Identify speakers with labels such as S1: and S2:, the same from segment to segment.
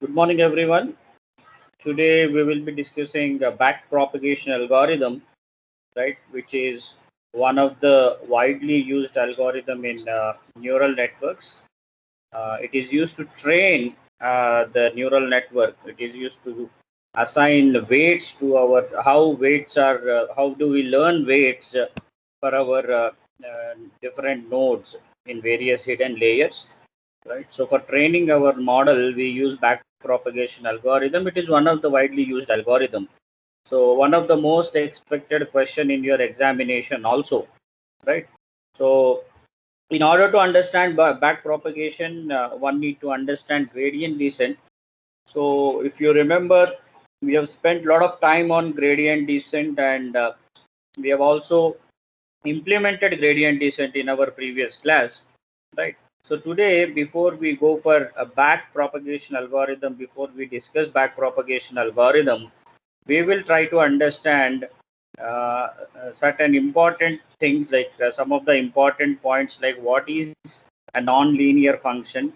S1: Good morning, everyone. Today we will be discussing a back propagation algorithm, right, which is one of the widely used algorithm in neural networks. It is used to train the neural network. It is used to assign weights to our how do we learn weights for our different nodes in various hidden layers, right? So for training our model we use back propagation algorithm. It is one of the widely used algorithm, so one of the most expected question in your examination also, right? So in order to understand back propagation, one need to understand gradient descent. So if you remember, we have spent a lot of time on gradient descent, and we have also implemented gradient descent in our previous class, right? So today, before we go for a back propagation algorithm, before we discuss back propagation algorithm, we will try to understand certain important things, like some of the important points, like what is a non-linear function,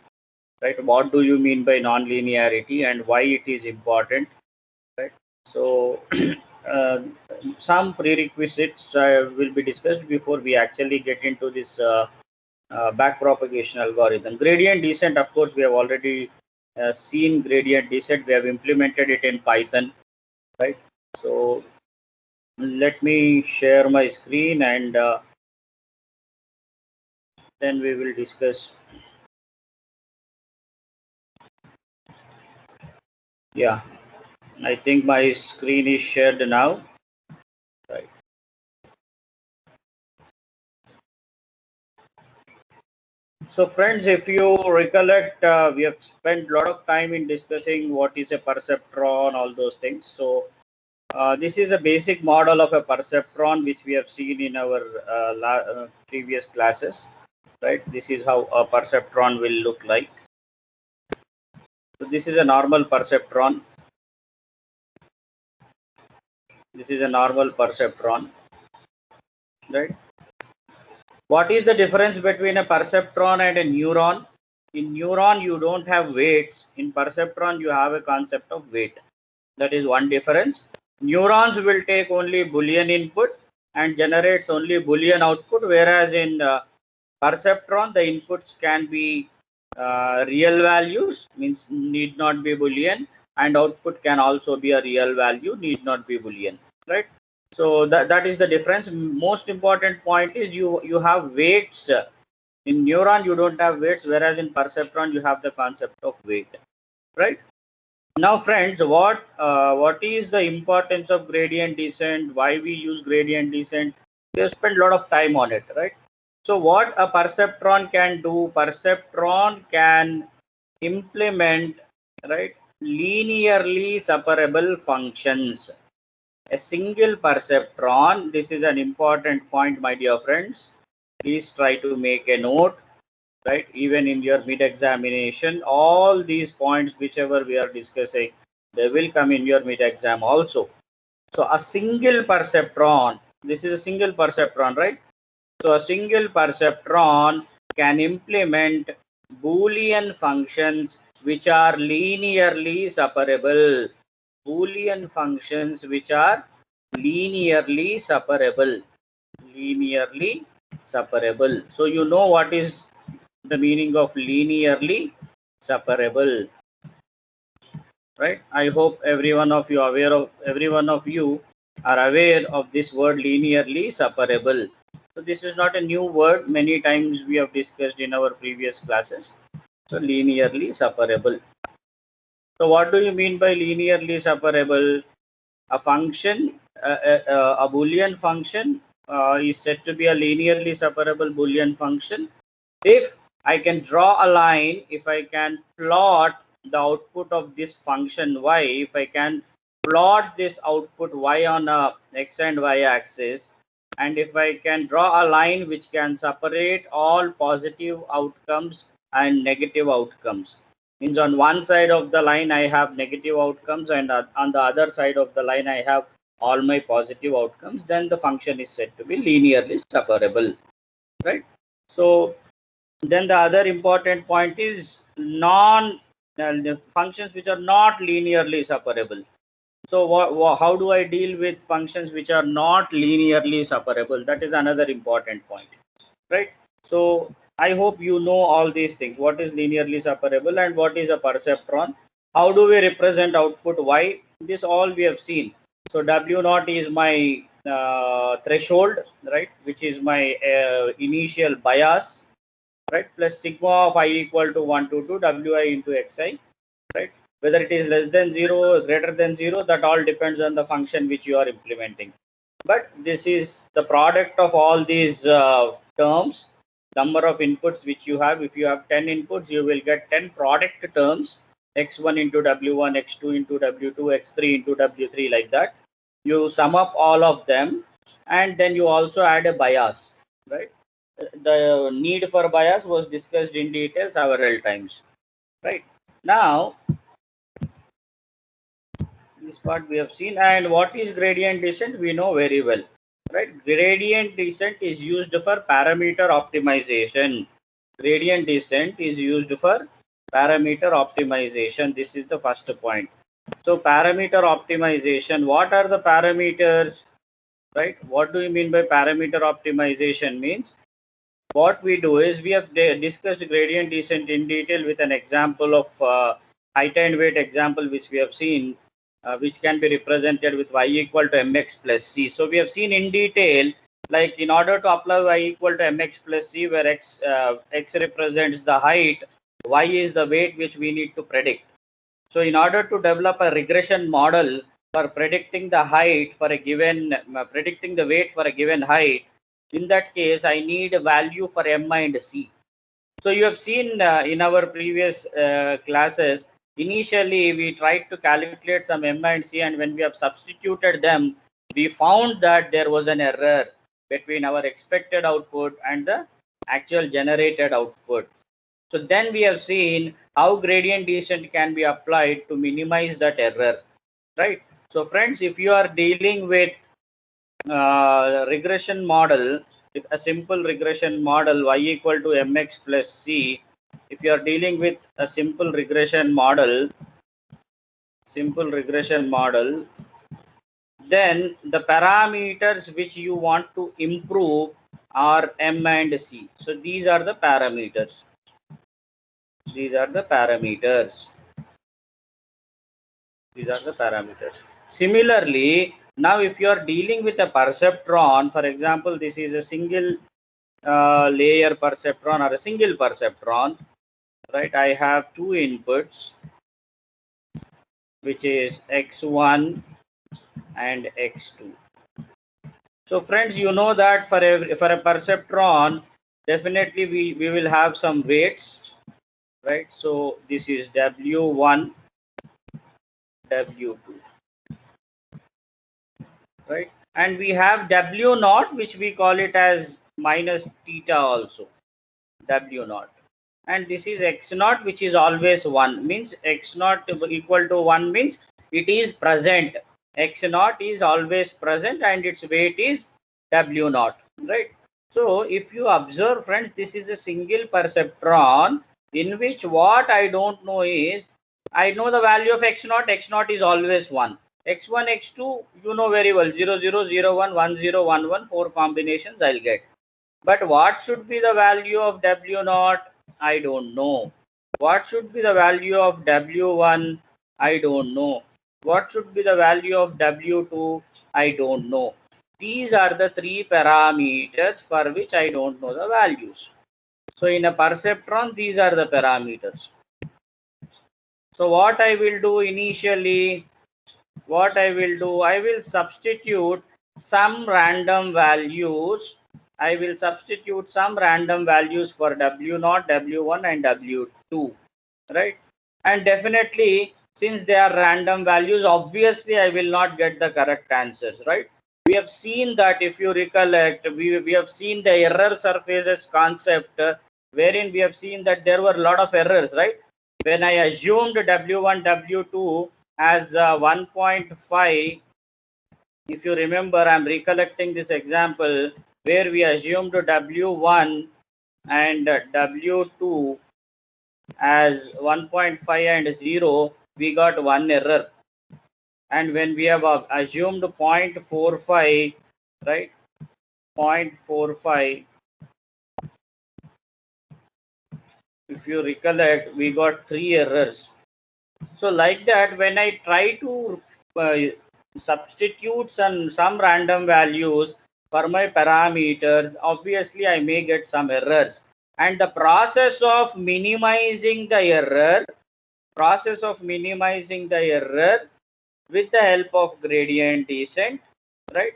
S1: right? What do you mean by non-linearity and why it is important, right? So uh, some prerequisites will be discussed before we actually get into this back propagation algorithm. Gradient descent, of course, we have already seen gradient descent. We have implemented it in Python, right? So let me share my screen, and then we will discuss. Yeah, I think my screen is shared now, right? So friends, if you recollect, we have spent a lot of time in discussing what is a perceptron, all those things. So this is a basic model of a perceptron which we have seen in our previous classes, right? This is how a perceptron will look like. So this is a normal perceptron. This is a normal perceptron, right? What is the difference between a perceptron and a neuron? In neuron, you don't have weights. In perceptron, you have a concept of weight. That is one difference. Neurons will take only Boolean input and generates only Boolean output, whereas in perceptron, the inputs can be real values, means need not be Boolean, and output can also be a real value, need not be Boolean, right? So that is the difference. Most important point is you have weights. In neuron, you don't have weights, whereas in perceptron, you have the concept of weight, right? Now, friends, what is the importance of gradient descent? Why we use gradient descent? We have spent a lot of time on it, right? So, what a perceptron can do? Perceptron can implement, right, linearly separable functions. A single perceptron. This is an important point, my dear friends. Please try to make a note, right? Even in your mid examination, all these points whichever we are discussing, they will come in your mid exam also. So a single perceptron, this is a single perceptron, right? So a single perceptron can implement Boolean functions which are linearly separable. Boolean functions which are linearly separable. Linearly separable. So you know what is the meaning of linearly separable, right? I hope every one of you are aware of this word linearly separable. So this is not a new word, many times we have discussed in our previous classes. So linearly separable. So what do you mean by linearly separable? A function, a Boolean function is said to be a linearly separable Boolean function if I can draw a line, if I can plot the output of this function y, if I can plot this output y on a x and y axis, and if I can draw a line which can separate all positive outcomes and negative outcomes, means on one side of the line I have negative outcomes, and on the other side of the line I have all my positive outcomes, then the function is said to be linearly separable, right? So then the other important point is the functions which are not linearly separable. So how do I deal with functions which are not linearly separable? That is another important point, right? So I hope you know all these things. What is linearly separable and what is a perceptron? How do we represent output y? This all we have seen. So W naught is my threshold, right, which is my initial bias, right, plus sigma of I equal to 1 to 2 Wi into xi, right? Whether it is less than 0 or greater than 0, that all depends on the function which you are implementing. But this is the product of all these terms, number of inputs which you have. If you have 10 inputs, you will get 10 product terms, x1 into w1, x2 into w2, x3 into w3, like that. You sum up all of them, and then you also add a bias, right? The need for bias was discussed in detail several times, right? Now this part we have seen. And what is gradient descent? We know very well, right? Gradient descent is used for parameter optimization. Gradient descent is used for parameter optimization. This is the first point. So parameter optimization, what are the parameters, right? What do you mean by parameter optimization? Means what we do is we have discussed gradient descent in detail with an example of height and weight example which we have seen, which can be represented with y equal to mx plus c. So we have seen in detail, like in order to apply y equal to mx plus c, where x represents the height, y is the weight which we need to predict. So in order to develop a regression model for predicting the height for a given, predicting the weight for a given height, in that case, I need a value for m and c. So you have seen in our previous classes, initially we tried to calculate some m and c, and when we have substituted them, we found that there was an error between our expected output and the actual generated output. So then we have seen how gradient descent can be applied to minimize that error, right? So friends, if you are dealing with regression model, if a simple regression model y equal to mx plus c, if you are dealing with a simple regression model, then the parameters which you want to improve are m and c. So these are the parameters. These are the parameters. Similarly, now if you are dealing with a perceptron, for example, this is a single layer perceptron or a single perceptron, right? I have two inputs, which is x1 and x2. So friends, you know that for a perceptron, definitely we will have some weights, right? So this is w1, w2, right? And we have w naught, which we call it as minus theta also, w naught. And this is x naught, which is always 1, means x naught equal to 1 means it is present. X naught is always present and its weight is w naught, right? So if you observe, friends, this is a single perceptron in which what I don't know is, I know the value of x naught is always 1. X1, x2, you know very well, 0, 0, 0, 1, 1, 0, 1, 1, 4 combinations I'll get. But what should be the value of w naught? I don't know. What should be the value of w1? I don't know. What should be the value of w2? I don't know. These are the three parameters for which I don't know the values. So in a perceptron, these are the parameters. So what I will do initially, I will substitute some random values. I will substitute some random values for w0, w1 and w2, right? And definitely, since they are random values, obviously I will not get the correct answers, right? We have seen that, if you recollect, we have seen the error surfaces concept, wherein we have seen that there were a lot of errors, right? When I assumed w1, w2 as 1.5, if you remember, I'm recollecting this example where we assumed w1 and w2 as 1.5 and 0, we got one error. And when we have assumed 0.45, right, 0.45, if you recollect, we got 3 errors. So like that, when I try to substitute some random values for my parameters, obviously I may get some errors. And the process of minimizing the error, with the help of gradient descent, right?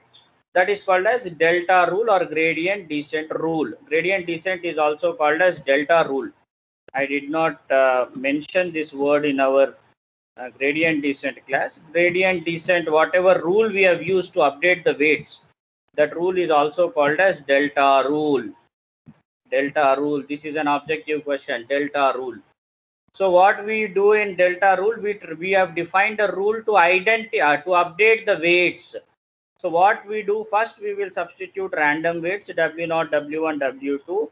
S1: That is called as delta rule or gradient descent rule. Gradient descent is also called as delta rule. I did not mention this word in our gradient descent class. Gradient descent, whatever rule we have used to update the weights, that rule is also called as delta rule. Delta rule. This is an objective question. Delta rule. So what we do in delta rule, we have defined a rule to identify to update the weights. So what we do first, we will substitute random weights W0, W1, W2.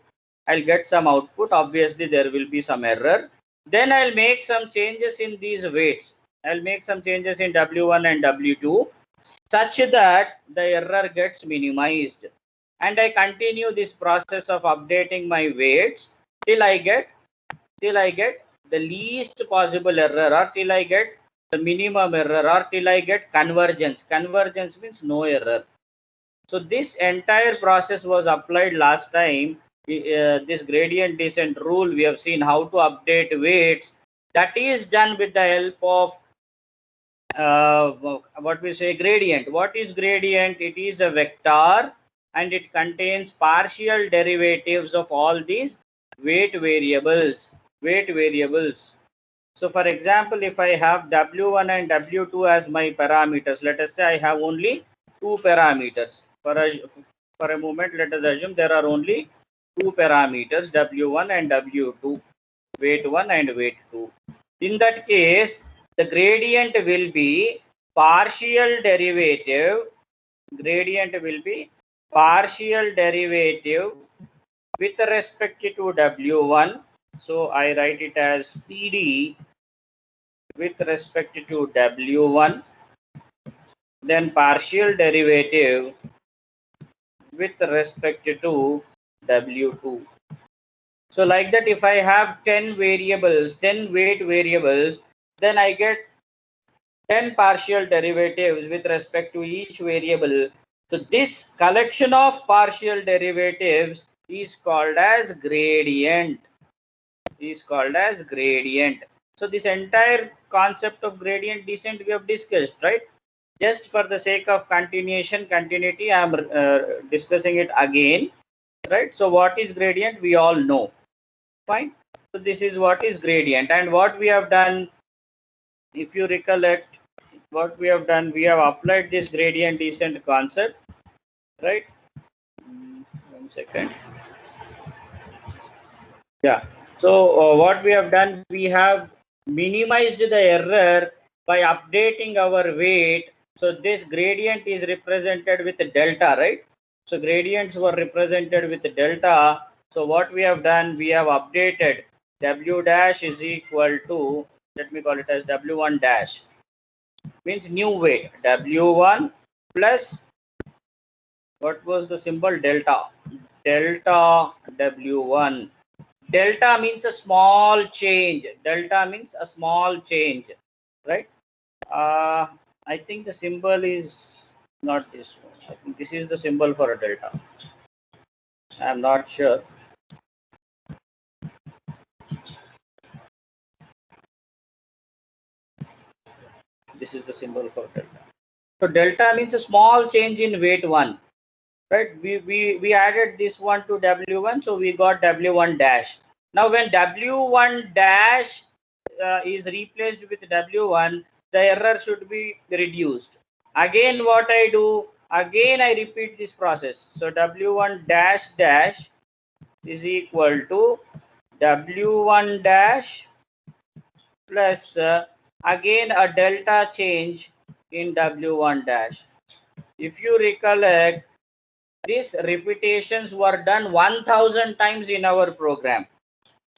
S1: I'll get some output. Obviously, there will be some error. Then I'll make some changes in these weights. I'll make some changes in W1 and W2 such that the error gets minimized. And I continue this process of updating my weights till I get the least possible error, or till I get the minimum error, or till I get convergence. Convergence means no error. So this entire process was applied last time. This gradient descent rule, we have seen how to update weights. That is done with the help of what we say gradient. What is gradient? It is a vector and it contains partial derivatives of all these weight variables. So for example, if I have W1 and W2 as my parameters, let us say I have only 2 parameters. For a moment, let us assume there are only 2 parameters, W1 and W2, weight 1 and weight 2. In that case, the gradient will be partial derivative. Gradient will be partial derivative with respect to W1. So I write it as PD with respect to W1, then partial derivative with respect to W2. So like that, if I have 10 variables, 10 weight variables, then I get 10 partial derivatives with respect to each variable. So this collection of partial derivatives is called as gradient. So this entire concept of gradient descent we have discussed, right? Just for the sake of continuity, I am discussing it again, right? So what is gradient? We all know. Fine. So this is what is gradient, and what we have done, if you recollect, what we have done, we have applied this gradient descent concept, right? 1 second. Yeah. So what we have done, we have minimized the error by updating our weight. So this gradient is represented with delta, right? So gradients were represented with delta. So what we have done, we have updated W dash is equal to, let me call it as W1 dash, means new weight, W1 plus, what was the symbol? Delta. Delta W1. Delta means a small change. Right? I think the symbol is not this one. I think this is the symbol for a delta. I'm not sure. This is the symbol for delta. So delta means a small change in weight 1. Right? We added this one to W1, so we got W1 dash. Now when W1 dash is replaced with W1, the error should be reduced. Again, what I do, again I repeat this process. So W1 dash dash is equal to W1 dash plus again a delta change in W1 dash. If you recollect, these repetitions were done 1000 times in our program.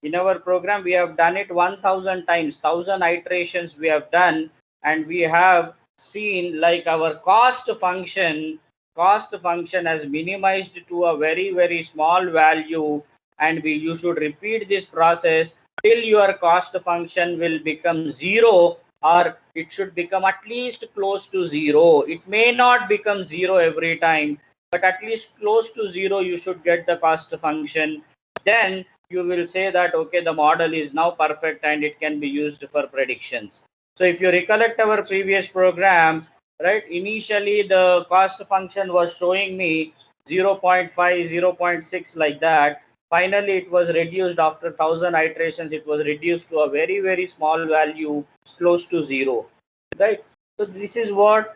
S1: In our program, we have done it 1000 times, 1000 iterations we have done, and we have seen like our cost function has minimized to a very small value, and you should repeat this process till your cost function will become zero, or it should become at least close to zero. It may not become zero every time, but at least close to zero you should get the cost function. Then you will say that okay, the model is now perfect and it can be used for predictions. So if you recollect our previous program, right, initially the cost function was showing me 0.5, 0.6 like that. Finally it was reduced after 1000 iterations, it was reduced to a very small value close to zero, right? So this is what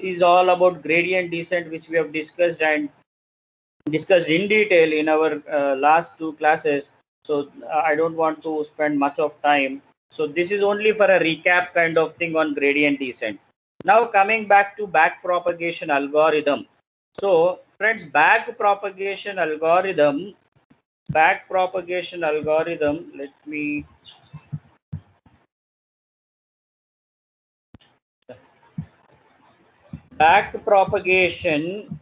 S1: is all about gradient descent, which we have discussed and discussed in detail in our last two classes. So I don't want to spend much of time. So this is only for a recap kind of thing on gradient descent. Now coming back to back propagation algorithm. So friends, back propagation algorithm, let me, back propagation,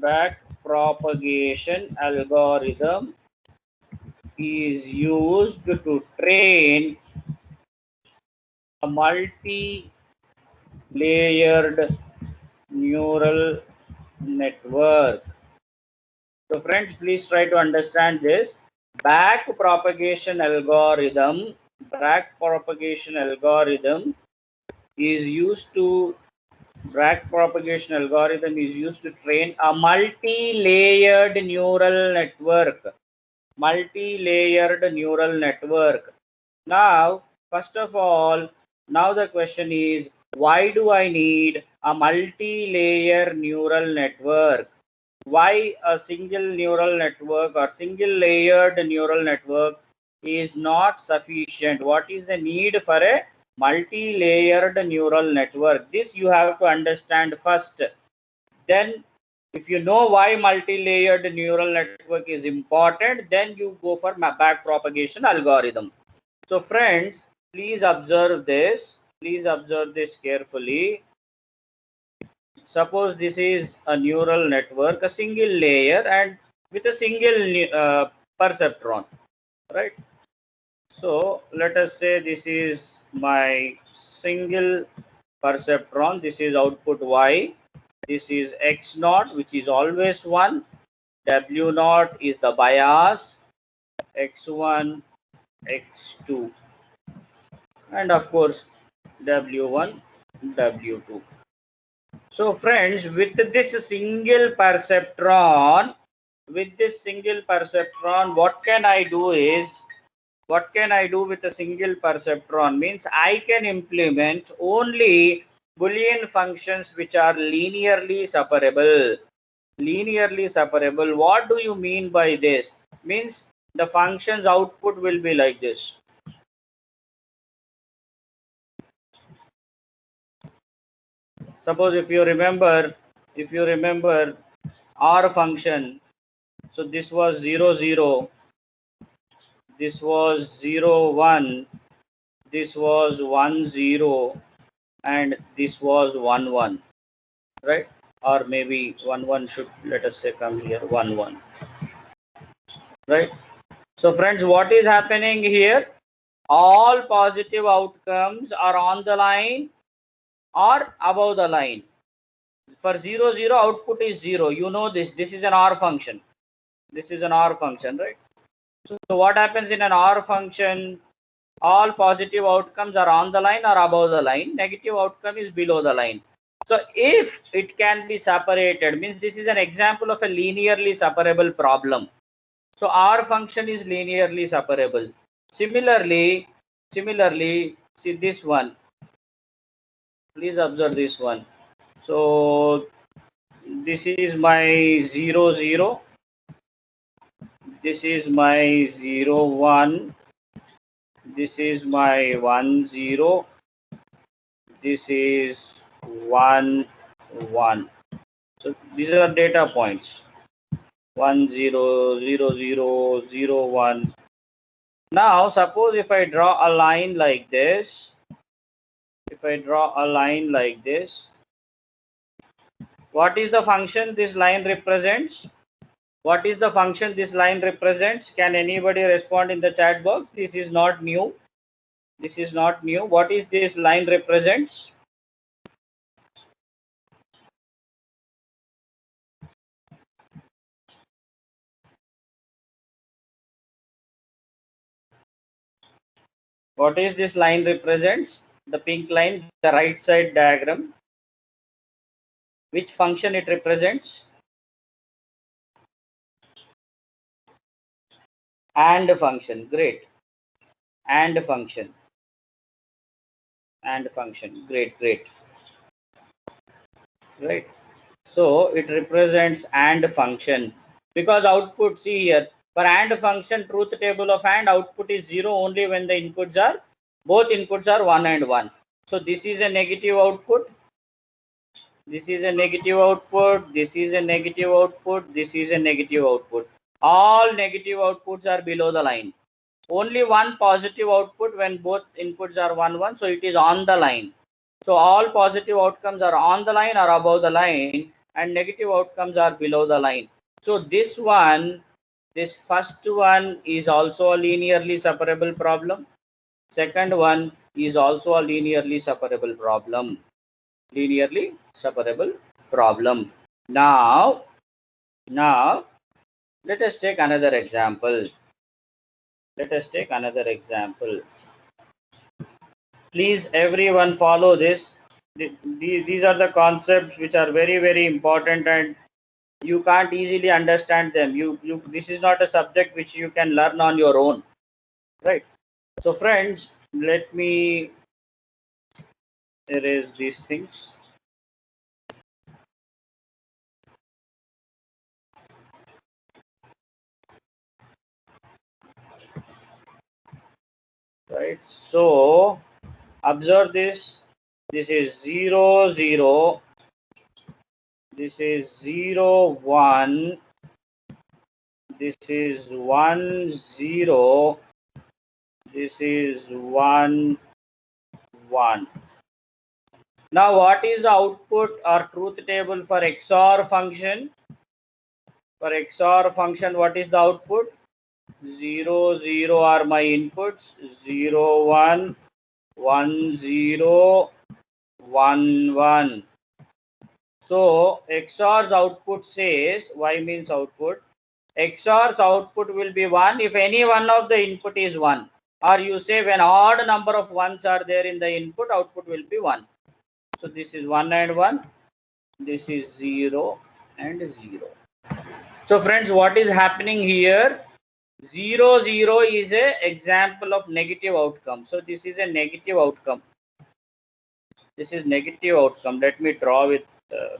S1: back propagation algorithm is used to train a multi-layered neural network. So friends, please try to understand this. Back propagation algorithm, back propagation algorithm is used to back propagation algorithm is used to train a multi-layered neural network. Multi-layered neural network. Now, first of all, now the question is, why do I need a multi-layer neural network? Why a single neural network or single layered neural network is not sufficient? What is the need for a multi-layered neural network? This you have to understand first. Then if you know why multi-layered neural network is important, then you go for back propagation algorithm. So friends, please observe this. Please observe this carefully. Suppose this is a neural network, a single layer, and with a single perceptron, right? So let us say this is my single perceptron. This is output Y. This is X naught, which is always 1. W naught is the bias. X1, X2, and of course W1, W2. So friends, with this single perceptron, what can I do is, what can I do with a single perceptron means I can implement only Boolean functions which are linearly separable. Linearly separable. What do you mean by this? Means the function's output will be like this. Suppose if you remember R function, so this was 0 0, this was 0 1, this was 1 0, and this was 1 1, right? Or maybe 1 1 should, let us say, come here, 1 1, right? So friends, what is happening here? All positive outcomes are on the line or above the line. For 0 0, output is 0. You know this. This is an R function. This is an R function, right? So what happens in an R function? All positive outcomes are on the line or above the line. Negative outcome is below the line. So if it can be separated, means this is an example of a linearly separable problem. So R function is linearly separable. Similarly, see this one. Please observe this one. So this is my 0 0. This is my 0 1. This is my 1 0. This is 1 1. So these are data points. 1 0 0 0 0 1. Now suppose if I draw a line like this, what is the function this line represents? What is the function this line represents? Can anybody respond in the chat box? This is not new. This is not new. What is this line represents? What is this line represents? The pink line, the right side diagram. Which function it represents? And function. Great. And function. And function. Great, great. Right. So it represents and function because output, see here, for and function truth table of and output is 0 only when the inputs are, both inputs are 1 and 1. So this is a negative output, this is a negative output, this is a negative output, this is a negative output. All negative outputs are below the line. Only one positive output when both inputs are 1 1, so it is on the line. So all positive outcomes are on the line or above the line, and negative outcomes are below the line. So this one, this first one is also a linearly separable problem. Second one is also a linearly separable problem. Linearly separable problem. Now let us take another example. Let us take another example. Please everyone follow this. These are the concepts which are very, very important, and you can't easily understand them. You this is not a subject which you can learn on your own, right? So friends, let me erase these things. Right, so observe this. This is 0 0, this is 0 1, this is 1 0, this is 1 1. Now what is the output or truth table for XOR function? For XOR function, what is the output? 0 0 are my inputs, 0 1 1 0 1 1. So XOR's output says, Y means output, XOR's output will be 1 if any one of the input is 1, or you say when odd number of ones are there in the input, output will be 1. So this is 1 and 1, this is 0 and 0. So friends, what is happening here? 0 0 is a example of negative outcome. So this is a negative outcome. This is negative outcome. Let me draw with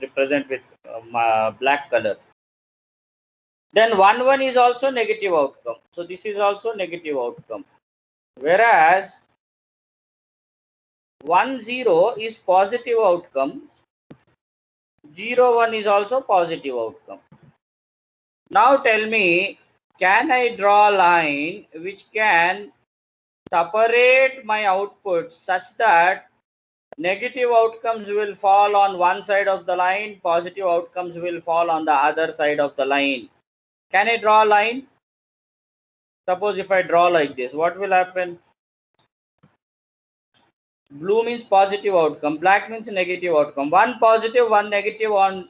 S1: represent with black color. Then 1 1 is also negative outcome. So this is also negative outcome. Whereas 1 0 is positive outcome. 0 1 is also positive outcome. Now tell me, can I draw a line which can separate my outputs such that negative outcomes will fall on one side of the line, positive outcomes will fall on the other side of the line? Can I draw a line? Suppose if I draw like this, what will happen? Blue means positive outcome, black means negative outcome. One positive, one negative on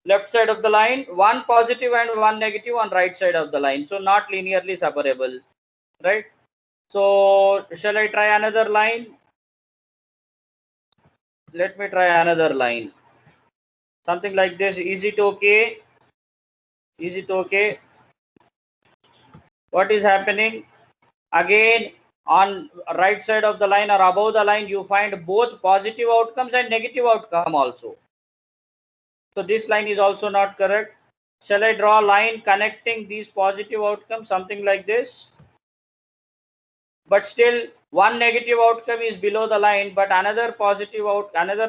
S1: left side of the line, one positive and one negative on right side of the line. So not linearly separable, right? So shall I try another line? Let me try another line. Something like this. Is it okay? Is it okay? What is happening? Again, on right side of the line or above the line, you find both positive outcomes and negative outcome also. So this line is also not correct. Shall I draw a line connecting these positive outcomes? Something like this. But still, one negative outcome is below the line, but another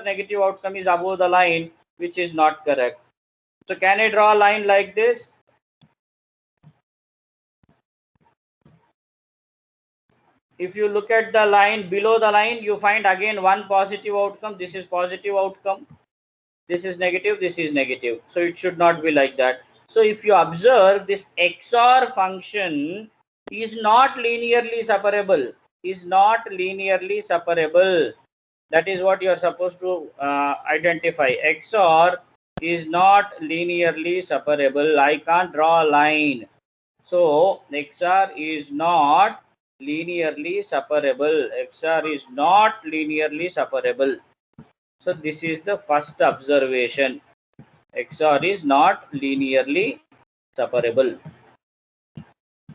S1: negative outcome is above the line, which is not correct. So can I draw a line like this? if you look at the line below the line, you find again one positive outcome. This is positive outcome. This is negative. This is negative. So it should not be like that. So if you observe, this XOR function is not linearly separable. Is not linearly separable. That is what you are supposed to identify. XOR is not linearly separable. I can't draw a line. So XOR is not linearly separable. XOR is not linearly separable. So this is the first observation. XOR is not linearly separable.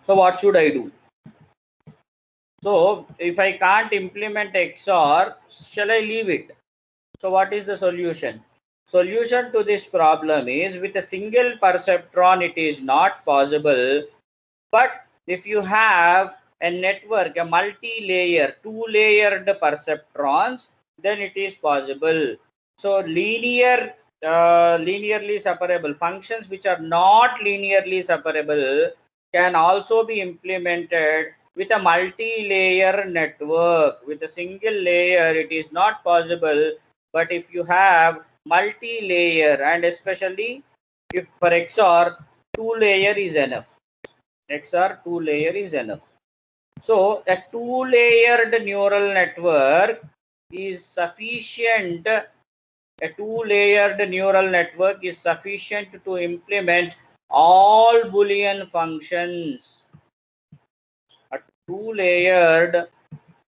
S1: So what should I do? So if I can't implement XOR, shall I leave it? So what is the solution? Solution to this problem is, with a single perceptron it is not possible, but if you have a network, a multi-layer, two-layered perceptrons, then it is possible. So linearly separable functions which are not linearly separable can also be implemented with a multi-layer network. With a single layer it is not possible, but if you have multi-layer, and especially if for XOR, two-layer is enough. XOR two-layer is enough. So a two-layered neural network is sufficient. A two-layered neural network is sufficient to implement all Boolean functions. A two-layered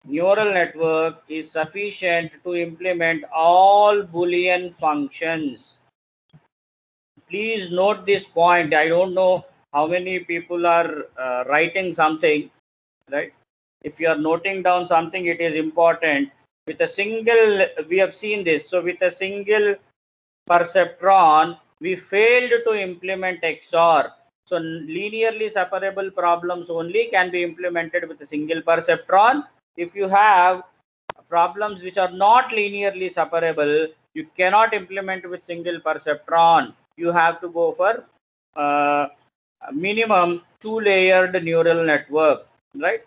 S1: neural network is sufficient to implement all Boolean functions. Please note this point. I don't know how many people are writing something, right? If you are noting down something, it is important. With a single, we have seen this. So with a single perceptron, we failed to implement XOR. So linearly separable problems only can be implemented with a single perceptron. If you have problems which are not linearly separable, you cannot implement with single perceptron. You have to go for minimum two-layered neural network, right?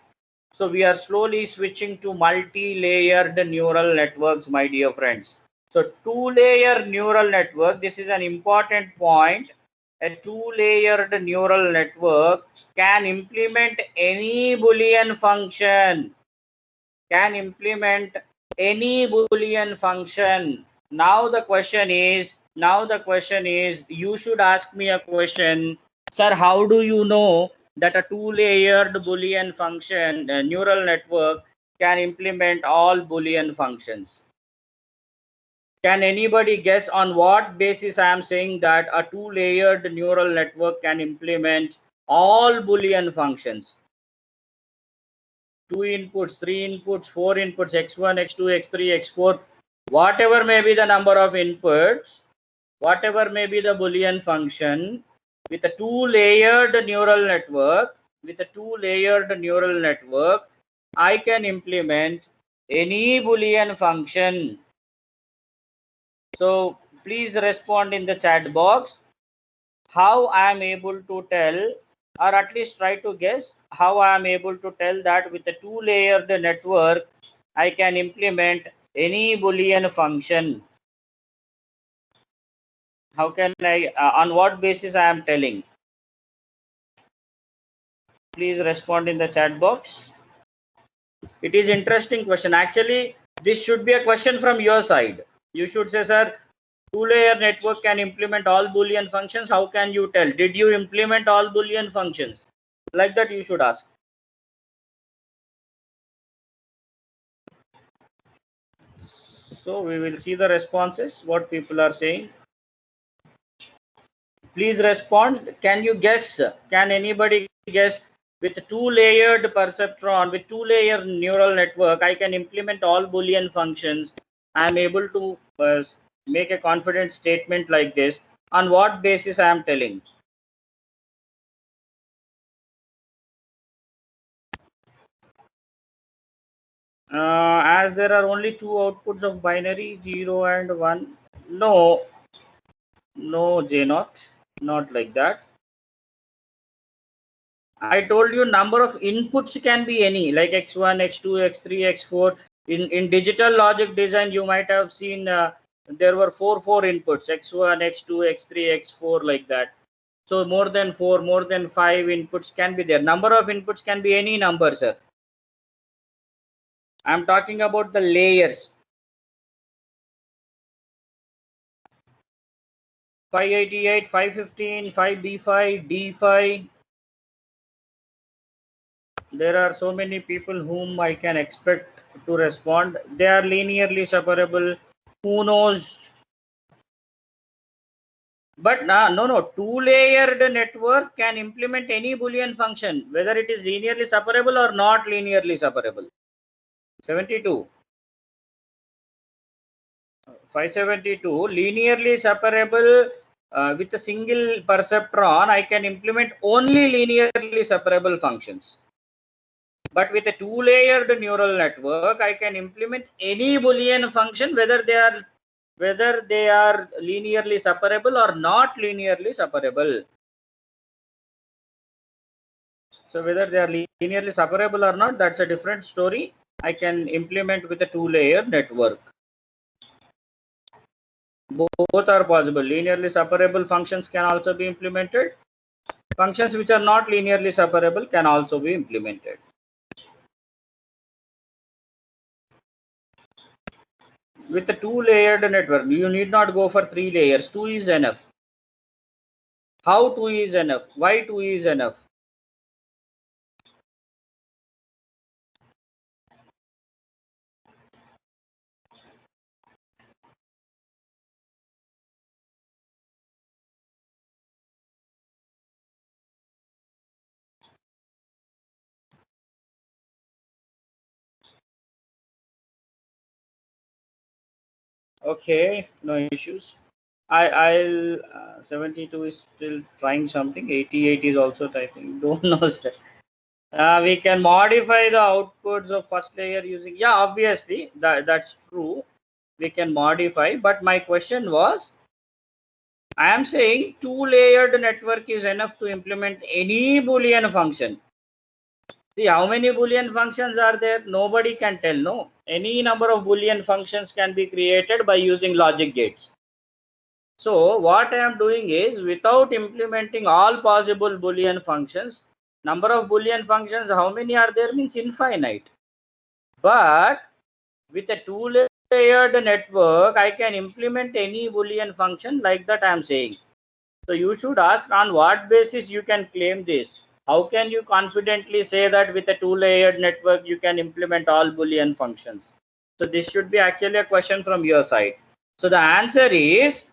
S1: So we are slowly switching to multi-layered neural networks, my dear friends. So two-layer neural network, this is an important point. A two-layered neural network can implement any Boolean function. Can implement any Boolean function. Now the question is, you should ask me a question, sir, how do you know that a two-layered Boolean function, a neural network, can implement all Boolean functions? Can anybody guess on what basis I am saying that a two-layered neural network can implement all Boolean functions? Two inputs, three inputs, four inputs, x1, x2, x3, x4, whatever may be the number of inputs, whatever may be the Boolean function, with a two-layered neural network, I can implement any Boolean function. So please respond in the chat box how I am able to tell, or at least try to guess how I am able to tell that with a two-layered network I can implement any Boolean function. How can I, on what basis I am telling? Please respond in the chat box. It is interesting question. Actually, this should be a question from your side. You should say, sir, two-layer network can implement all Boolean functions. How can you tell? Did you implement all Boolean functions? Like that you should ask. So we will see the responses, what people are saying. Please respond. Can you guess? Can anybody guess? With two-layered perceptron, with two-layer neural network, I can implement all Boolean functions. I am able to make a confident statement like this. On what basis I am telling? As there are only two outputs of binary, 0 and 1. No, no, J not like that. I told you number of inputs can be any, like x1, x2, x3, x4. In digital logic design, you might have seen there were four inputs, x1, x2, x3, x4, like that. So more than 4, more than 5 inputs can be there. Number of inputs can be any number, sir. I'm talking about the layers. 588, 515, 5B5, D5. There are so many people whom I can expect to respond. They are linearly separable. Who knows? But no. Two-layered network can implement any Boolean function, whether it is linearly separable or not linearly separable. 72. 572. Linearly separable with a single perceptron, I can implement only linearly separable functions. But with a two-layered neural network, I can implement any Boolean function, whether they are linearly separable or not linearly separable. So whether they are linearly separable or not, that's a different story. I can implement with a two-layer network. Both are possible. Linearly separable functions can also be implemented. Functions which are not linearly separable can also be implemented. With a two-layered network, you need not go for 3 layers. 2 is enough. How 2 is enough? Why 2 is enough? Okay, no issues. I'll 72 is still trying something. 88 is also typing. Don't know that. We can modify the outputs of first layer using, yeah, obviously that's true. We can modify, but my question was, I am saying two-layered network is enough to implement any Boolean function. See, how many Boolean functions are there? Nobody can tell, no. Any number of Boolean functions can be created by using logic gates. So what I am doing is, without implementing all possible Boolean functions, number of Boolean functions, how many are there, means infinite. But with a two-layered network, I can implement any Boolean function, like that I am saying. So you should ask, on what basis you can claim this? How can you confidently say that with a two-layered network you can implement all Boolean functions? So this should be actually a question from your side. So the answer is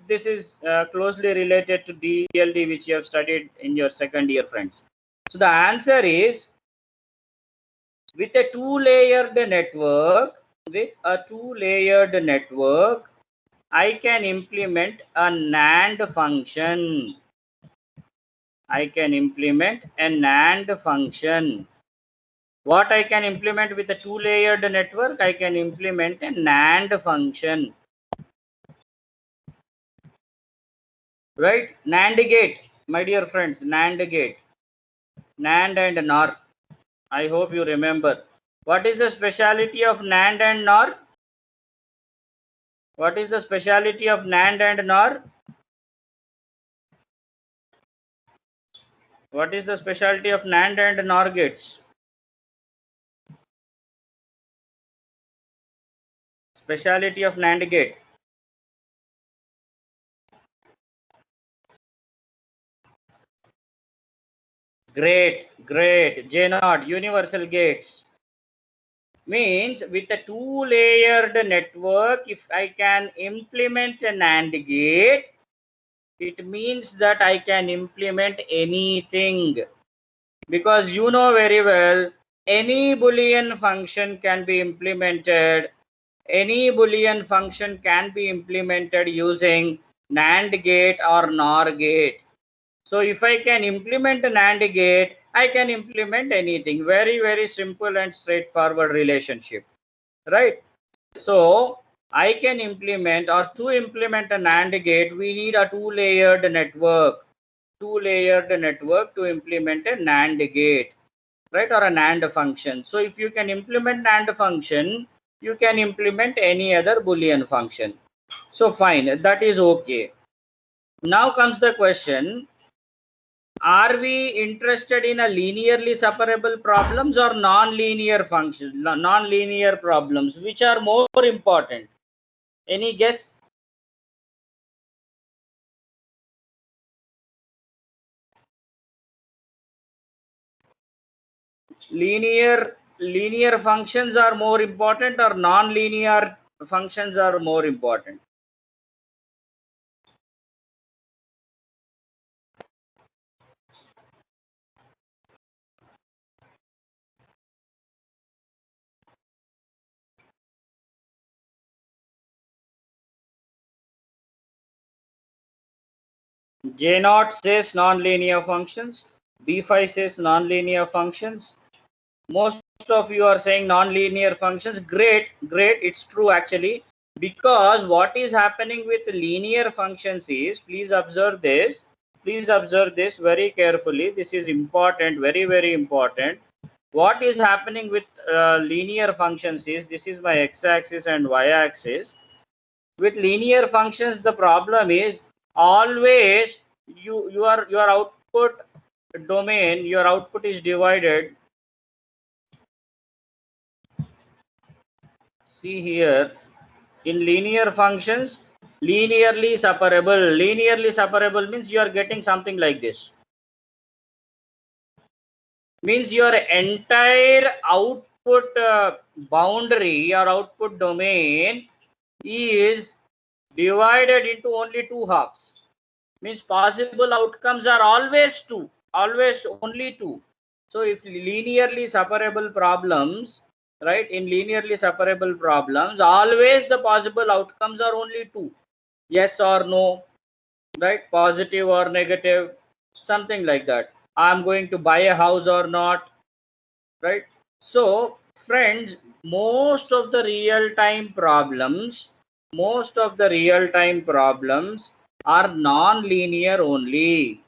S1: this is closely related to DLD, which you have studied in your second year, friends. So the answer is, with a two-layered network, I can implement a NAND function. I can implement a NAND function. What I can implement with a two-layered network? I can implement a NAND function. Right? NAND gate, my dear friends, NAND gate. NAND and NOR. I hope you remember. What is the speciality of NAND and NOR? What is the speciality of NAND and NOR? What is the specialty of NAND and NOR gates? Speciality of NAND gate. Great. JNOD, universal gates. Means with a two-layered network, if I can implement a NAND gate, it means that I can implement anything. Because you know very well, any Boolean function can be implemented. Any Boolean function can be implemented using NAND gate or NOR gate. So if I can implement an AND gate, I can implement anything. Very simple and straightforward relationship, right? So I can implement, or to implement an AND gate, we need a two-layered network. two-layered network to implement a NAND gate, right, or a NAND function. So if you can implement NAND function, you can implement any other Boolean function. So fine, that is okay. Now comes the question, are we interested in a linearly separable problems or non-linear functions, non-linear problems? Which are more important? Any guess? Linear functions are more important or non-linear functions are more important? J0 says non-linear functions, B5 says non-linear functions. Most of you are saying non-linear functions. Great, it's true actually, because what is happening with linear functions is, please observe this very carefully. This is important, very important. What is happening with linear functions is, this is my x-axis and y-axis. With linear functions, the problem is always your output domain, your output is divided. See here, in linear functions, linearly separable. Linearly separable means you are getting something like this. Means your entire output boundary or output domain is divided into only two halves. Means possible outcomes are always two, always only two. So if linearly separable problems, right, in linearly separable problems, always the possible outcomes are only two, yes or no, right, positive or negative, something like that. I'm going to buy a house or not, right? So friends, most of the real time problems, are non-linear only.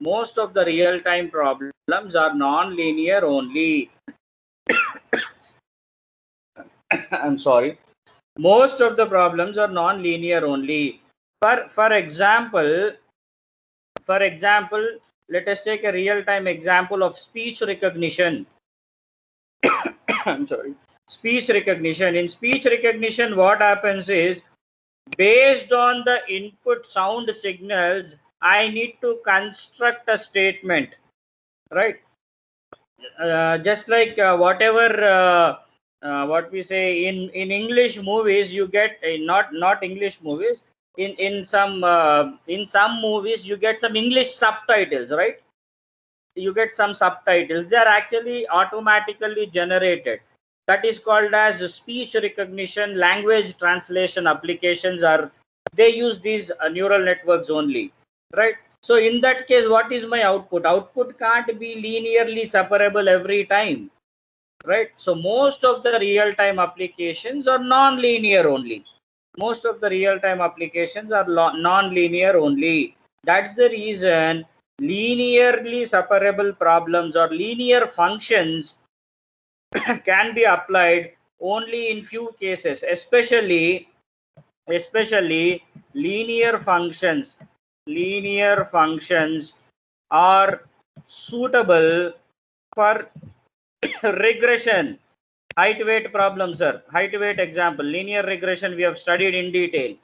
S1: Most of the real time problems are non-linear only. I'm sorry. Most of the problems are non-linear only. For example, let us take a real time example of speech recognition. I'm sorry. Speech recognition. In speech recognition, what happens is, based on the input sound signals, I need to construct a statement, right? Just like whatever what we say in English movies, you get not English movies. In some movies, you get some English subtitles, right? You get some subtitles. They are actually automatically generated. That is called as speech recognition. Language translation applications are, they use these neural networks only, right? So in that case, what is my output can't be linearly separable every time, right? So most of the real time applications are non-linear only. Most of the real time applications are non-linear only. That's the reason linearly separable problems or linear functions can be applied only in few cases, especially linear functions. Linear functions are suitable for regression, height weight problem, sir. Height weight example, linear regression we have studied in detail.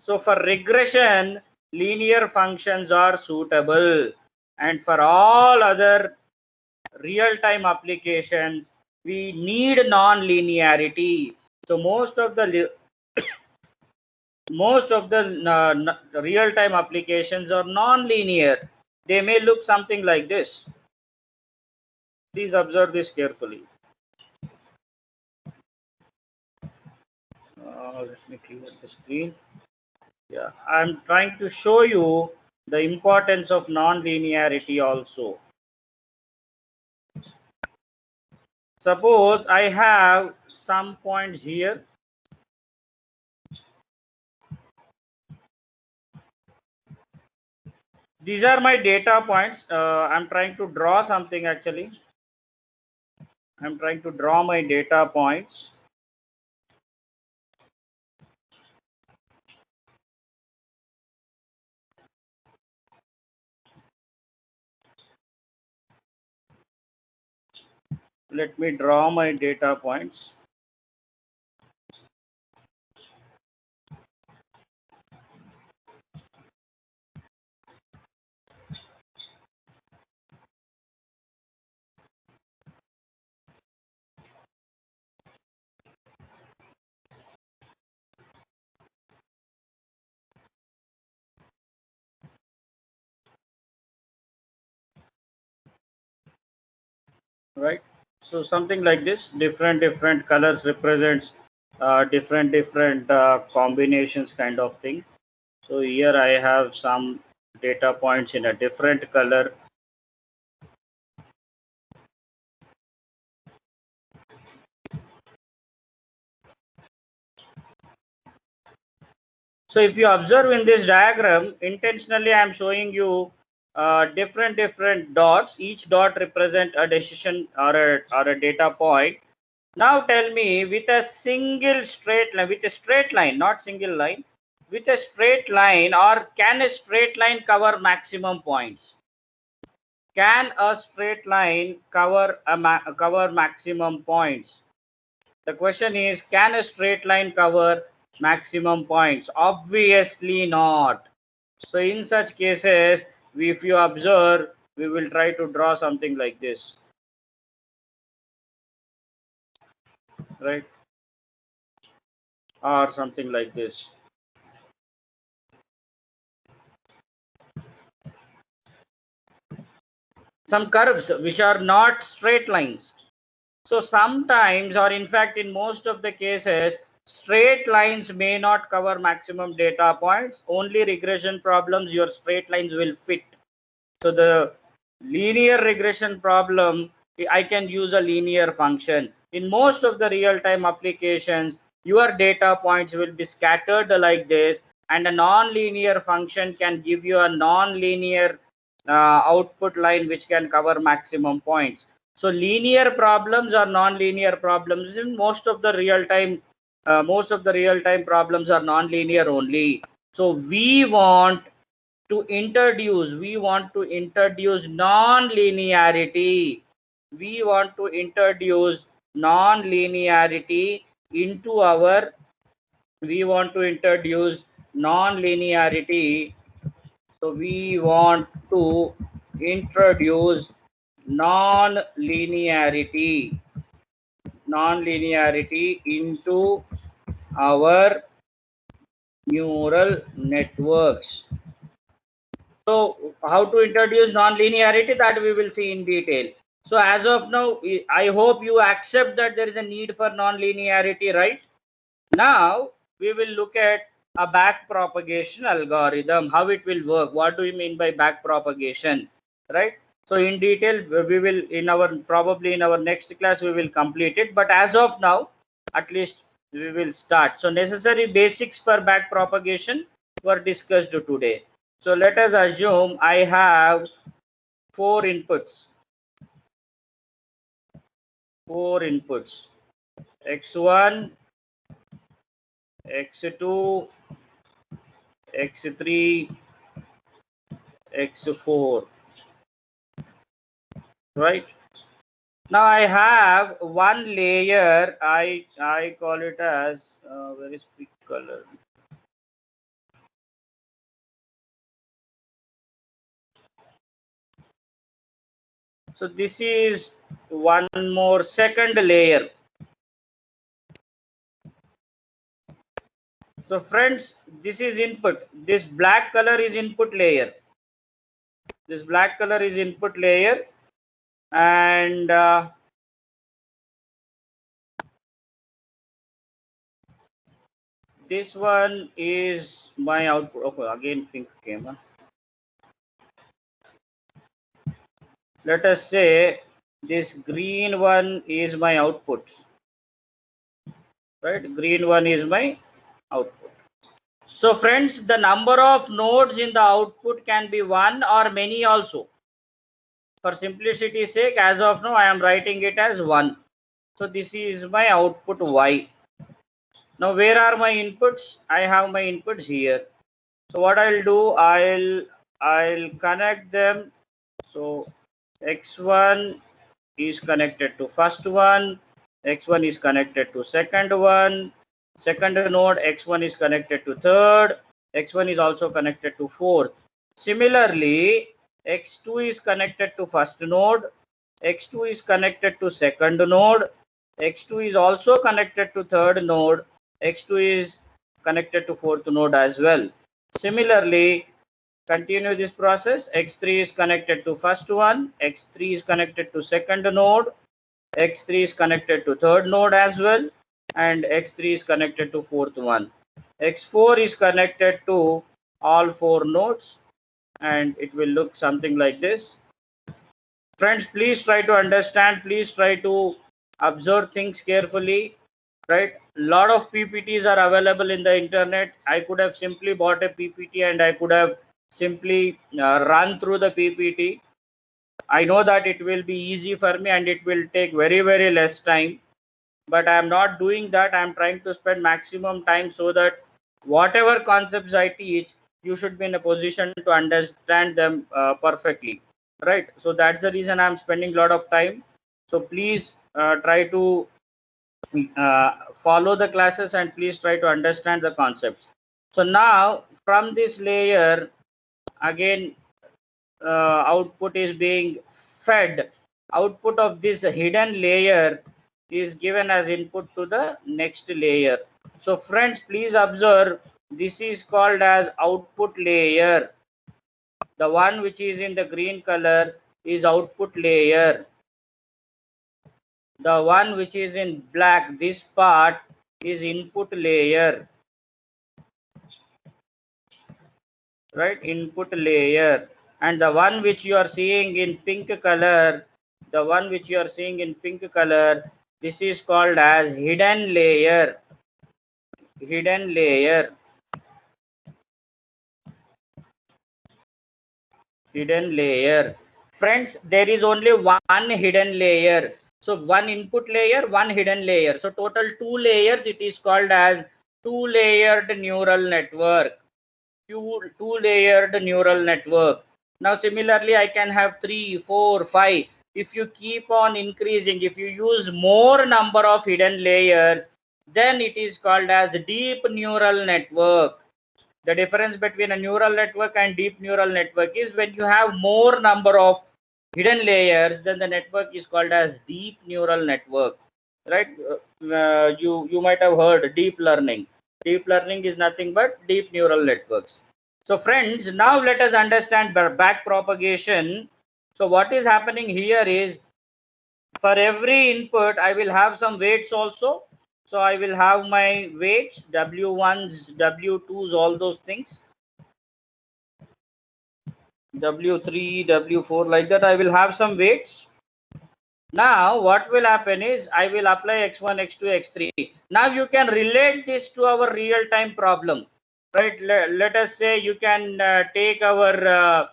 S1: So for regression, linear functions are suitable, and for all other real-time applications, we need non-linearity. So most of the real-time applications are non-linear. They may look something like this. Please observe this carefully. Let me clear the screen. Yeah, I'm trying to show you the importance of non-linearity also. Suppose I have some points here. these are my data points. I'm trying to draw something actually. I'm trying to draw my data points. Let me draw my data points. Right, so something like this, different colors represents different combinations kind of thing. So here I have some data points in a different color. So if you observe in this diagram, intentionally I am showing you different dots. Each dot represent a decision or a data point. Now tell me, with a single straight line, with a straight line, not single line, with a straight line, or can a straight line cover maximum points? Can a straight line cover cover maximum points? The question is, can a straight line cover maximum points? Obviously not. So in such cases, if you observe, we will try to draw something like this, right? Or something like this. Some curves which are not straight lines. So sometimes, or in fact in most of the cases, straight lines may not cover maximum data points. Only regression problems your straight lines will fit. So the linear regression problem, I can use a linear function. In most of the real-time applications, your data points will be scattered like this, and a non-linear function can give you a non-linear output line which can cover maximum points. So linear problems or non-linear problems in most of the real-time problems are non-linear only. So we want to introduce non-linearity. We want to introduce non-linearity into our we want to introduce non-linearity. So we want to introduce non-linearity into our neural networks. So how to introduce non-linearity, that we will see in detail. So as of now, I hope you accept that there is a need for non-linearity, right? Now we will look at a back propagation algorithm, how it will work. What do you mean by back propagation, right? So in detail, we will probably in our next class we will complete it. But as of now, at least we will start. So necessary basics for back propagation were discussed today. So let us assume I have four inputs. X1, X2, X3, X4. Right? Now I have one layer. I call it as where is pick color? So this is one more second layer. So friends, this is input. This black color is input layer. This black color is input layer, and this one is my output. Okay, again pink came. Huh? Let us say this green one is my output. Right, green one is my output. So friends, the number of nodes in the output can be one or many also. For simplicity's sake, as of now, I am writing it as 1. So this is my output Y. Now where are my inputs? I have my inputs here. So what I'll do, I'll connect them. So X1 is connected to first one, X1 is connected to second one, second node X1 is connected to third, X1 is also connected to fourth. Similarly, X2 is connected to first node, X2 is connected to second node, X2 is also connected to third node, X2 is connected to fourth node as well. Similarly, continue this process. X3 is connected to first one, X3 is connected to second node, X3 is connected to third node as well, and X3 is connected to fourth one. X4 is connected to all 4 nodes, and it will look something like this. Friends, please try to understand, please try to observe things carefully, right? Lot of PPTs are available in the internet. I could have simply bought a PPT and I could have simply run through the PPT. I know that it will be easy for me and it will take very less time, but I am not doing that. I am trying to spend maximum time so that whatever concepts I teach, you should be in a position to understand them perfectly, right? So that's the reason I'm spending a lot of time. So please try to follow the classes and please try to understand the concepts. So now from this layer, again, output is being fed. Output of this hidden layer is given as input to the next layer. So friends, please observe, this is called as output layer. The one which is in the green color is output layer. The one which is in black, this part, is input layer, right? Input layer. And the one which you are seeing in pink color, the one which you are seeing in pink color, this is called as hidden layer. Hidden layer. Hidden layer. Friends, there is only one hidden layer. So one input layer, one hidden layer. So total 2 layers. It is called as 2-layered neural network. Two-layered neural network. Now similarly, I can have 3, 4, 5. If you keep on increasing, if you use more number of hidden layers, then it is called as deep neural network. The difference between a neural network and deep neural network is when you have more number of hidden layers, then the network is called as deep neural network, right? You might have heard deep learning. Deep learning is nothing but deep neural networks. So friends, now let us understand back propagation. So what is happening here is, for every input I will have some weights also. So I will have my weights, W1s, W2s, all those things, W3, W4, like that I will have some weights. Now what will happen is I will apply X1, X2, X3. Now you can relate this to our real-time problem, right? Let us say you can take our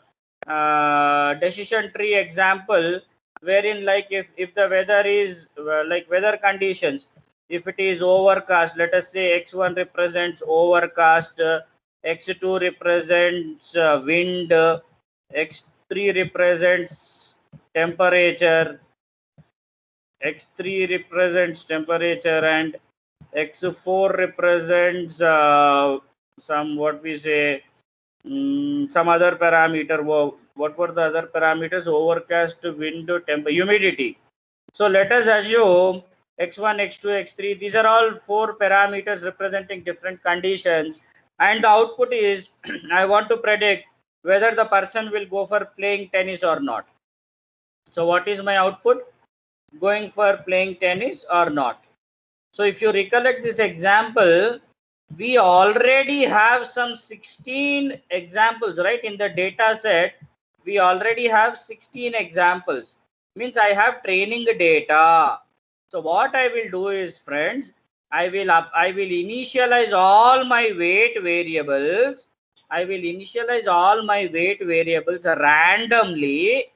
S1: decision tree example, wherein like if the weather is like weather conditions, if it is overcast, let us say X1 represents overcast, X2 represents wind, X3 represents temperature, X3 represents temperature, and X4 represents some, what we say, some other parameter. What were the other parameters? Overcast, wind, temp, humidity. So let us assume X1, X2, X3. These are all 4 parameters representing different conditions. And the output is I want to predict whether the person will go for playing tennis or not. So what is my output? Going for playing tennis or not. So if you recollect this example, we already have some 16 examples, right? In the data set, we already have 16 examples. Means I have training data. So what I will do is, friends, I will initialize all my weight variables. I will initialize all my weight variables randomly,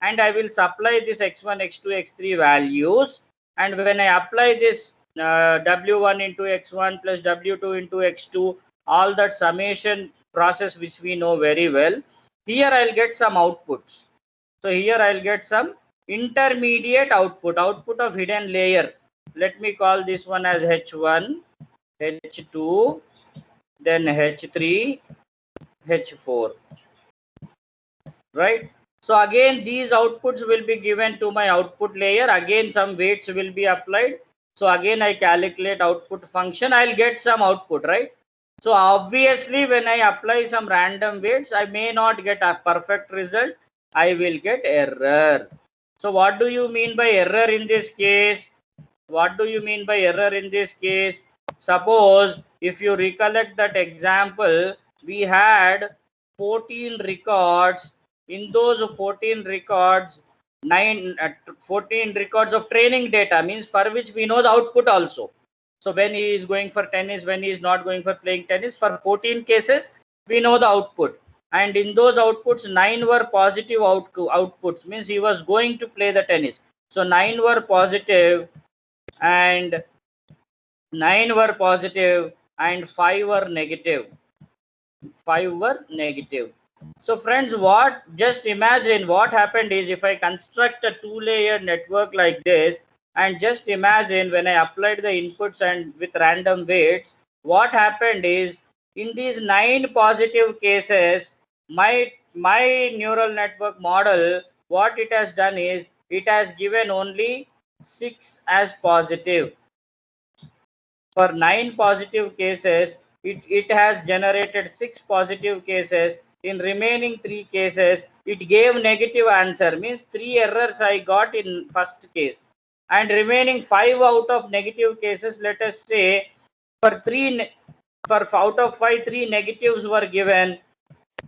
S1: and I will supply this x1, x2, x3 values. And when I apply this w1 into x1 plus w2 into x2, all that summation process which we know very well, here I'll get some outputs. So here I'll get some intermediate output of hidden layer. Let me call this one as H1, H2, then H3, H4, right? So again these outputs will be given to my output layer. Again some weights will be applied. So again I calculate output function, I'll get some output, right? So obviously when I apply some random weights, I may not get a perfect result, I will get error. So what do you mean by error in this case? What do you mean by error in this case? Suppose if you recollect that example, we had 14 records. In those 14 records, 14 records of training data, means for which we know the output also. So when he is going for tennis, when he is not going for playing tennis, for 14 cases, we know the output. And in those outputs, 9 were positive outputs, means he was going to play the tennis. So 9 were positive, and 9 were positive, and 5 were negative. 5 were negative. So friends, what, just imagine what happened is, if I construct a two-layer network like this, and just imagine when I applied the inputs and with random weights, what happened is, in these 9 positive cases, my neural network model, what it has done is, it has given only 6 as positive. For 9 positive cases, it has generated 6 positive cases. In remaining 3 cases, it gave negative answer, means 3 errors I got in first case. And remaining 5 out of negative cases, let us say, for out of 5, 3 negatives were given,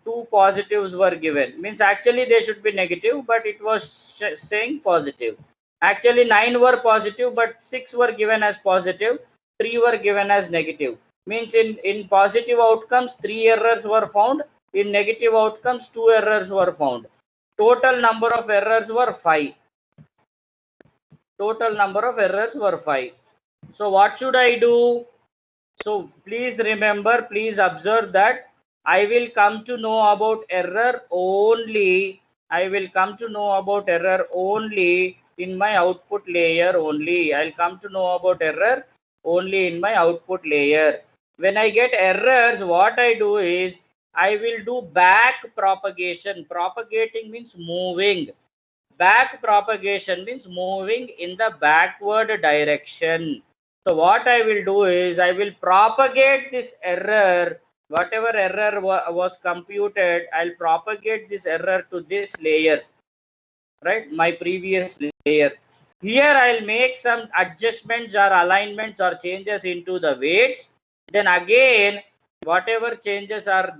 S1: 2 positives were given. Means actually they should be negative, but it was saying positive. Actually 9 were positive, but 6 were given as positive, 3 were given as negative. Means in positive outcomes 3 errors were found, in negative outcomes 2 errors were found. Total number of errors were 5. Total number of errors were 5. So what should I do? So please remember, please observe that I will come to know about error only. I will come to know about error only in my output layer only. I'll come to know about error only in my output layer. When I get errors, what I do is, I will do back propagation. Propagating means moving. Back propagation means moving in the backward direction. So what I will do is, I will propagate this error, whatever error was computed, I'll propagate this error to this layer, right? My previous layer. Here I'll make some adjustments or alignments or changes into the weights. Then again, whatever changes are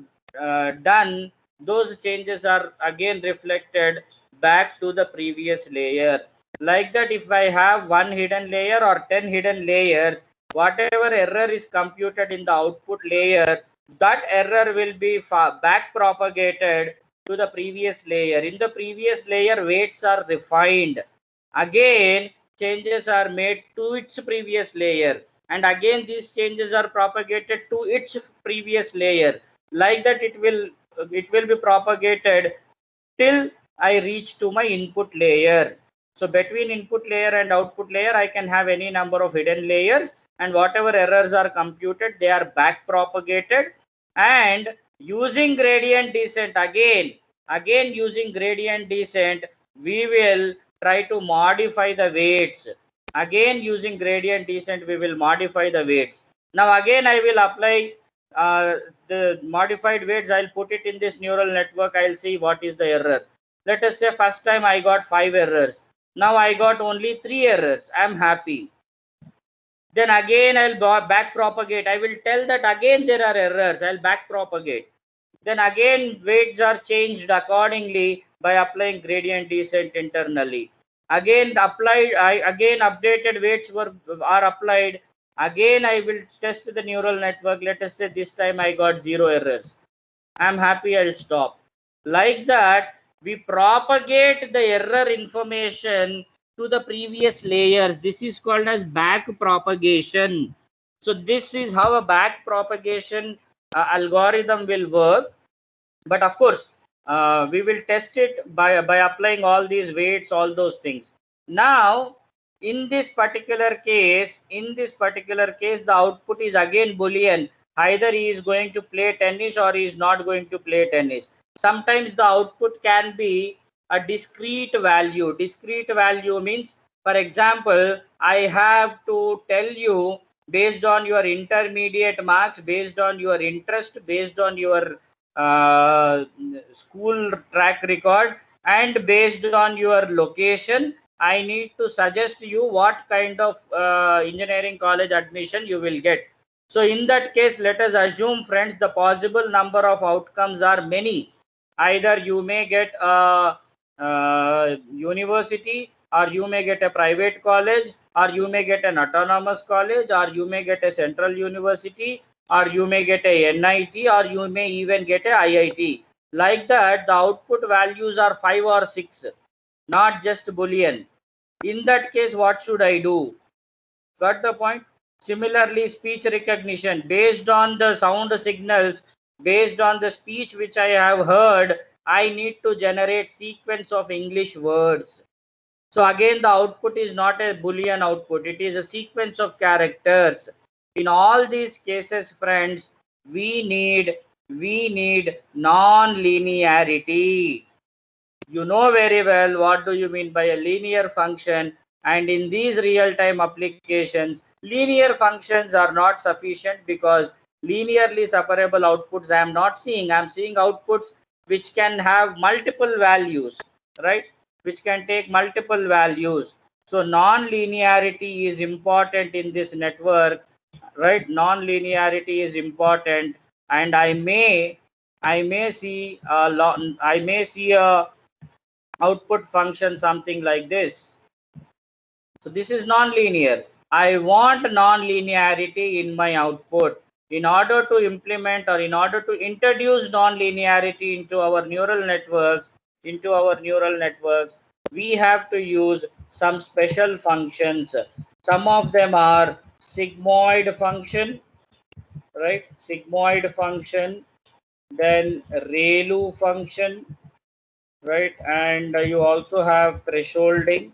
S1: done, those changes are again reflected back to the previous layer. Like that, if I have 1 hidden layer or 10 hidden layers, whatever error is computed in the output layer, that error will be back propagated to the previous layer. In the previous layer, weights are refined. Again, changes are made to its previous layer, and again these changes are propagated to its previous layer. Like that, it will be propagated till I reach to my input layer. So between input layer and output layer, I can have any number of hidden layers, and whatever errors are computed, they are back propagated. And using gradient descent, again using gradient descent, we will try to modify the weights. Again using gradient descent, we will modify the weights. Now again I will apply the modified weights. I'll put it in this neural network. I'll see what is the error. Let us say first time I got 5 errors. Now I got only 3 errors. I'm happy. Then again I'll back propagate. I will tell that again there are errors. I'll back propagate. Then again weights are changed accordingly by applying gradient descent internally. Again applied, again updated weights are applied. Again I will test the neural network. Let us say this time I got 0 errors. I'm happy, I'll stop. Like that, we propagate the error information to the previous layers. This is called as back propagation. So this is how a back propagation algorithm will work. But of course, we will test it by applying all these weights, all those things. Now, in this particular case, the output is again Boolean. Either he is going to play tennis or he is not going to play tennis. Sometimes the output can be a discrete value. Discrete value means, for example, I have to tell you based on your intermediate marks, based on your interest, based on your school track record, and based on your location, I need to suggest you what kind of engineering college admission you will get. So in that case, let us assume, friends, the possible number of outcomes are many. Either you may get a university, or you may get a private college, or you may get an autonomous college, or you may get a central university, or you may get a NIT, or you may even get a IIT. Like that, the output values are 5 or 6, not just Boolean. In that case, what should I do? Got the point? Similarly, speech recognition, based on the sound signals, based on the speech which I have heard, I need to generate sequence of English words. So again, the output is not a Boolean output, it is a sequence of characters. In all these cases, friends, we need non-linearity. You know very well what do you mean by a linear function, and in these real-time applications, linear functions are not sufficient because linearly separable outputs I am not seeing. I am seeing outputs which can have multiple values, right? Which can take multiple values. So non-linearity is important in this network, right? Non-linearity is important, and I may see a lot, I may see a output function something like this. So this is non-linear. I want non-linearity in my output. In order to implement, or in order to introduce non-linearity into our neural networks, we have to use some special functions. Some of them are sigmoid function, right? Sigmoid function, then ReLU function, right? And you also have thresholding,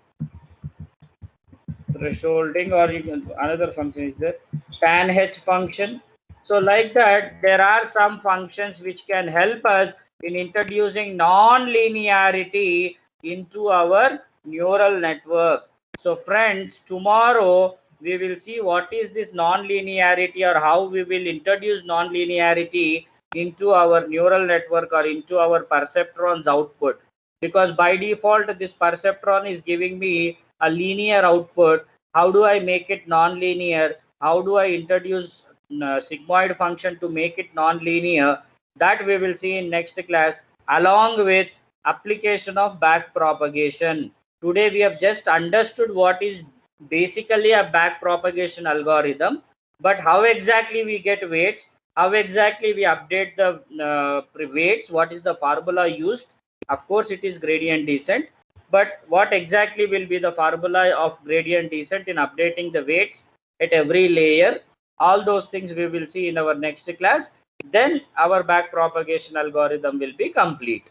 S1: or you can, another function is there, tanh function. So like that, there are some functions which can help us in introducing non-linearity into our neural network. So friends, tomorrow we will see what is this non-linearity, or how we will introduce non-linearity into our neural network or into our perceptron's output. Because by default, this perceptron is giving me a linear output. How do I make it non-linear? How do I introduce sigmoid function to make it non-linear? That we will see in next class, along with application of back propagation. Today we have just understood what is basically a back propagation algorithm, but how exactly we get weights, how exactly we update the weights, what is the formula used. Of course it is gradient descent, but what exactly will be the formula of gradient descent in updating the weights at every layer, all those things we will see in our next class. Then our back propagation algorithm will be complete,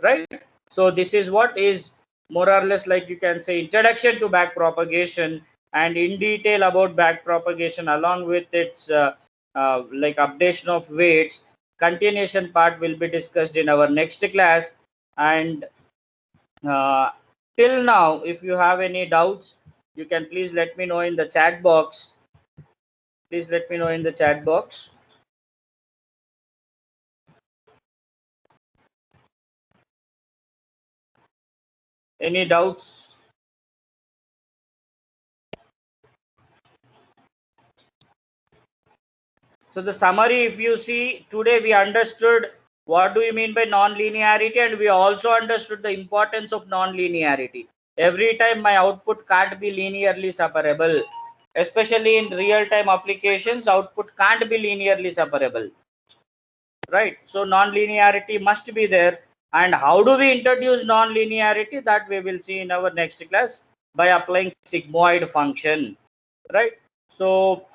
S1: right? So this is what is more or less, like you can say, introduction to back propagation, and in detail about back propagation along with its like updation of weights. Continuation part will be discussed in our next class. And uh, till now, if you have any doubts, you can please let me know in the chat box. Please let me know in the chat box. Any doubts? So the summary, if you see, today we understood what do you mean by non-linearity, and we also understood the importance of non-linearity. Every time my output can't be linearly separable, especially in real-time applications, output can't be linearly separable, right? So non-linearity must be there. And how do we introduce non-linearity? That we will see in our next class by applying sigmoid function, right? So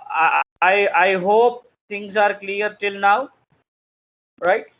S1: I hope things are clear till now, right?